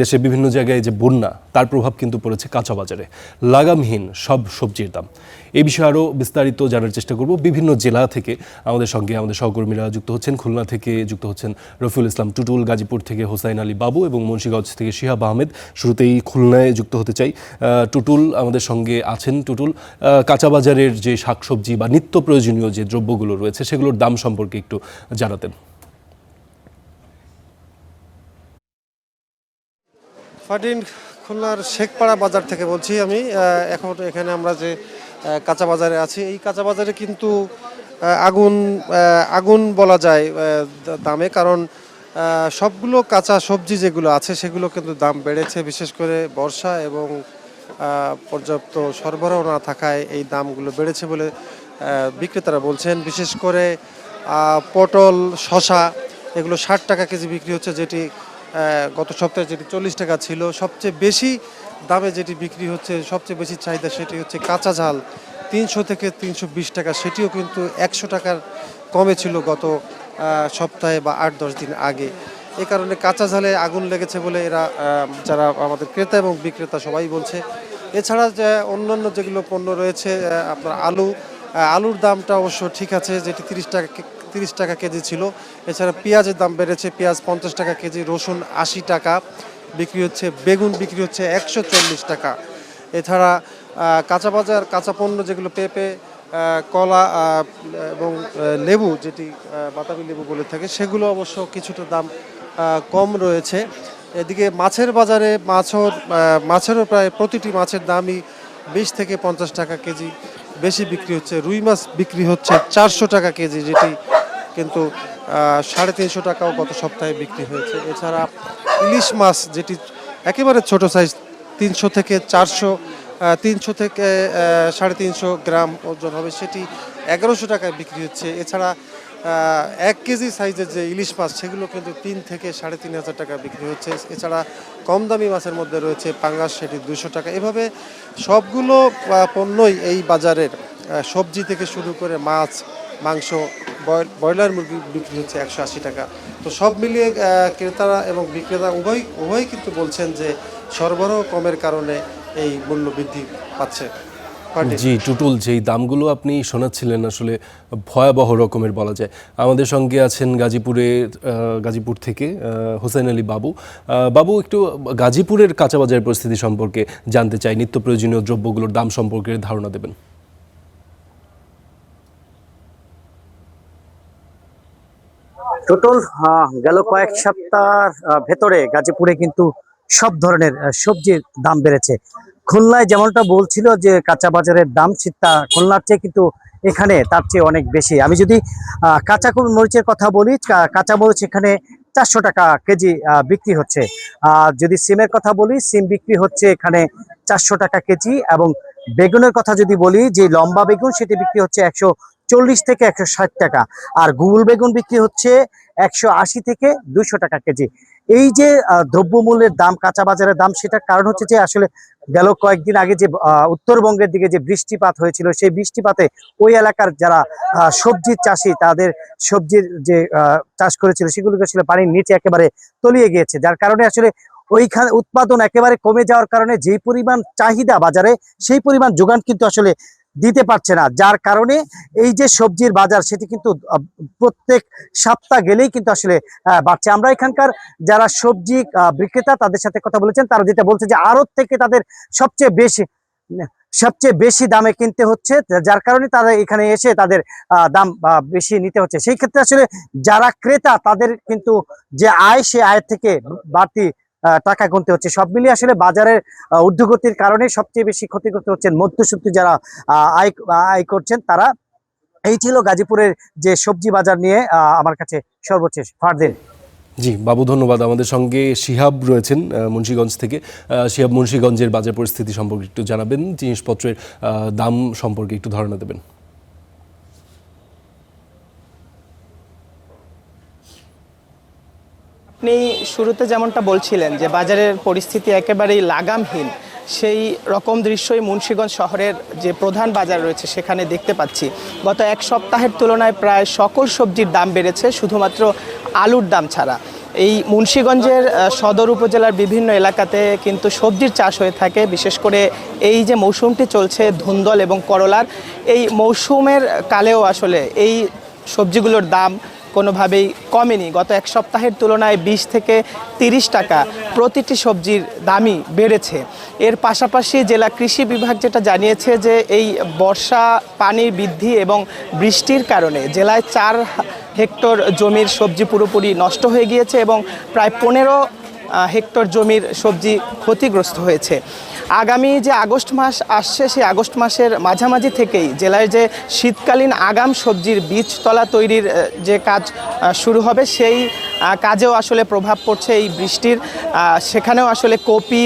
দেশে বিভিন্ন জায়গায় যে বন্যা তার প্রভাব কিন্তু পড়েছে কাঁচা বাজারে, লাগামহীন সব সবজির দাম। এই বিষয়ে আরও বিস্তারিত জানার চেষ্টা করব। বিভিন্ন জেলা থেকে আমাদের সঙ্গে আমাদের সহকর্মীরা যুক্ত হচ্ছেন। খুলনা থেকে যুক্ত হচ্ছেন রফিউল ইসলাম টুটুল, গাজীপুর থেকে হোসাইন আলী বাবু এবং মুন্সিগঞ্জ থেকে শিহাব আহমেদ। শুরুতেই খুলনায় যুক্ত হতে চাই। টুটুল আমাদের সঙ্গে আছেন। টুটুল, কাঁচা বাজারের যে শাকসবজি বা নিত্য প্রয়োজনীয় যে দ্রব্যগুলো রয়েছে সেগুলোর দাম সম্পর্কে একটু জানাতেন। ফারদিন, খুলনার শেখপাড়া বাজার থেকে বলছি আমি। এখন এখানে আমরা যে কাঁচা বাজারে আছি, এই কাঁচা বাজারে কিন্তু আগুন বলা যায় দামে, কারণ সবগুলো কাঁচা সবজি যেগুলো আছে সেগুলো কিন্তু দাম বেড়েছে। বিশেষ করে বর্ষা এবং পর্যাপ্ত সরবরাহ না থাকায় এই দামগুলো বেড়েছে বলে বিক্রেতারা বলছেন। বিশেষ করে পটল, শসা এগুলো 60 টাকা কেজি বিক্রি হচ্ছে, যেটি গত সপ্তাহে যেটি 40 টাকা ছিল। সবচেয়ে বেশি দামে যেটি বিক্রি হচ্ছে, সবচেয়ে বেশি চাহিদা, সেটি হচ্ছে কাঁচা ঝাল, 300 থেকে 320 টাকা। সেটিও কিন্তু 100 টাকার কমে ছিল গত সপ্তাহে বা 8-10 দিন আগে। এই কারণে কাঁচা ঝালে আগুন লেগেছে বলে এরা যারা আমাদের ক্রেতা এবং বিক্রেতা সবাই বলছে। এছাড়া যে অন্যান্য যেগুলো পণ্য রয়েছে, আপনার আলুর দামটা অবশ্য ঠিক আছে, যেটি 30 টাকা কেজি ছিল। এছাড়া পেঁয়াজের দাম বেড়েছে, পেঁয়াজ 50 টাকা কেজি, রসুন 80 টাকা বিক্রি হচ্ছে, বেগুন বিক্রি হচ্ছে 140 টাকা। এছাড়া কাঁচা পণ্য যেগুলো পেঁপে, কলা এবং লেবু, যেটি বাতাবি লেবু বলে থাকে, সেগুলো অবশ্য কিছুটা দাম কম রয়েছে। এদিকে মাছের বাজারে মাছেরও প্রায় প্রতিটি মাছের দামই 20 থেকে 50 টাকা কেজি বেশি বিক্রি হচ্ছে। রুই মাছ বিক্রি হচ্ছে 400 টাকা কেজি, যেটি কিন্তু 350 টাকাও গত সপ্তাহে বিক্রি হয়েছে। এছাড়া ইলিশ মাছ, যেটি একেবারে ছোট সাইজ, 300 থেকে 350 গ্রাম ওজন হবে, সেটি 1100 টাকায় বিক্রি হচ্ছে। এছাড়া 1 কেজি সাইজের যে ইলিশ মাছ, সেগুলো কিন্তু 3 থেকে 3,500 টাকা বিক্রি হচ্ছে। এছাড়া কম দামি মাছের মধ্যে রয়েছে পাঙ্গাস, সেটি 200 টাকা। এভাবে সবগুলো পণ্যই এই বাজারের, সবজি থেকে শুরু করে মাছ, মাংস, ব্রয়লার মুরগি বিক্রি হচ্ছে 180 টাকা। তো সব মিলিয়ে ক্রেতারা এবং বিক্রেতা উভয়ই কিন্তু বলছেন যে সরবরাহ কমের কারণে এই মূল্য বৃদ্ধি পাচ্ছে। জি টুটুল, যেই দামগুলো আপনি শোনাচ্ছিলেন আসলে ভয়াবহ রকমের বলা যায়। আমাদের সঙ্গে আছেন গাজীপুর থেকে হোসেন আলী বাবু। বাবু, একটু গাজীপুরের কাঁচা বাজারের পরিস্থিতি সম্পর্কে জানতে চাই, নিত্য প্রয়োজনীয় দ্রব্যগুলোর দাম সম্পর্কে ধারণা দেবেন। টোটাল গেল কয়েক সপ্তাহ ভেতরে গাজীপুরে কিন্তু সব ধরনের সবজির দাম বেড়েছে। খুলনায় যেমনটা বলছিল যে কাঁচা বাজারের দাম, সেটা খুলনার চেয়ে কিন্তু এখানে তার চেয়ে অনেক বেশি। আমি যদি কাঁচা মরিচের কথা বলি, কাঁচা মরিচ এখানে 400 টাকা কেজি বিক্রি হচ্ছে। যদি সিমের কথা বলি, সিম বিক্রি হচ্ছে এখানে 400 টাকা কেজি। এবং বেগুনের কথা যদি বলি, যে লম্বা বেগুন, সেটি বিক্রি হচ্ছে 140 থেকে 160 টাকা। আর গুল বেগুন বিক্রি হচ্ছে 180 থেকে 200 টাকা কেজি। এই যে দ্রব্যমূল্যের দাম, কাঁচা বাজারের দাম, সেটার কারণ হচ্ছে যে আসলে গেল কয়েকদিন আগে যে উত্তরবঙ্গের দিকে যে বৃষ্টিপাত হয়েছিল, সেই বৃষ্টিপাতে ওই এলাকার যারা সবজির চাষি, তাদের সবজির যে চাষ করেছিল সেগুলোকে আসলে পানির নিচে একেবারে তলিয়ে গিয়েছে। যার কারণে আসলে ওইখানে উৎপাদন একেবারে কমে যাওয়ার কারণে যেই পরিমাণ চাহিদা বাজারে, সেই পরিমাণ যোগান কিন্তু আসলে দিতে পারছে না। যার কারণে এই যে সবজির বাজার, সেটি কিন্তু প্রত্যেক সপ্তাহ গেলেই কিন্তু আসলে বাড়ছে। আমরা এখানকার যারা সবজি বিক্রেতা, তাদের সাথে কথা বলেছেন, তারা যেটা বলছে যে আড়ত থেকে তাদের সবচেয়ে বেশি দামে কিনতে হচ্ছে, যার কারণে তারা এখানে এসে তাদের দাম বেশি নিতে হচ্ছে। সেই ক্ষেত্রে আসলে যারা ক্রেতা, তাদের কিন্তু যে আয়, সে আয়ের থেকে বাড়তি টাকা গুনতে হচ্ছে। সব মিলিয়ে আসলে বাজারের ঊর্ধ্বগতির কারণে সবচেয়ে বেশি ক্ষতিগ্রস্ত হচ্ছেন মধ্যসূত্রী যারা আয় করছেন তারা। এই ছিল গাজীপুরের যে সবজি বাজার নিয়ে আমার কাছে সর্বশেষ। ফারদিন। জি বাবু, ধন্যবাদ। আমাদের সঙ্গে শিহাব রয়েছেন মুন্সিগঞ্জ থেকে। শিহাব, মুন্সিগঞ্জের বাজার পরিস্থিতি সম্পর্কে একটু জানাবেন, জিনিসপত্রের দাম সম্পর্কে একটু ধারণা দেবেন। আপনি শুরুতে যেমনটা বলছিলেন যে বাজারের পরিস্থিতি একেবারেই লাগামহীন, সেই রকম দৃশ্যই মুন্সিগঞ্জ শহরের যে প্রধান বাজার রয়েছে সেখানে দেখতে পাচ্ছি। গত এক সপ্তাহের তুলনায় প্রায় সকল সবজির দাম বেড়েছে, শুধুমাত্র আলুর দাম ছাড়া। এই মুন্সিগঞ্জের সদর উপজেলার বিভিন্ন এলাকাতে কিন্তু সবজির চাষ হয়ে থাকে, বিশেষ করে এই যে মৌসুমটি চলছে ধুন্দল এবং করলার, এই মৌসুমের কালেও আসলে এই সবজিগুলোর দাম কোনোভাবেই কমেনি। গত এক সপ্তাহের তুলনায় 20 থেকে 30 টাকা প্রতিটি সবজির দামই বেড়েছে। এর পাশাপাশি জেলা কৃষি বিভাগ যেটা জানিয়েছে যে এই বর্ষা পানির বৃদ্ধি এবং বৃষ্টির কারণে জেলায় 4 হেক্টর জমির সবজি পুরোপুরি নষ্ট হয়ে গিয়েছে এবং প্রায় 15 হেক্টর জমির সবজি ক্ষতিগ্রস্ত হয়েছে। আগামী যে আগস্ট মাস আসছে সেই আগস্ট মাসের মাঝামাঝি থেকেই জেলায় যে শীতকালীন আগাম সবজির বীজতলা তৈরির যে কাজ শুরু হবে সেই কাজেও আসলে প্রভাব পড়ছে এই বৃষ্টির। সেখানেও আসলে কপি,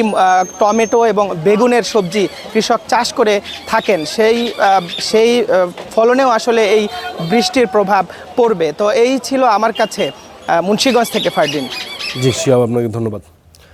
টমেটো এবং বেগুনের সবজি কৃষক চাষ করে থাকেন, সেই ফলনেও আসলে এই বৃষ্টির প্রভাব পড়বে। তো এই ছিল আমার কাছে মুন্সিগঞ্জ থেকে ফারদিন। জি শিহাব, আপনাকে ধন্যবাদ।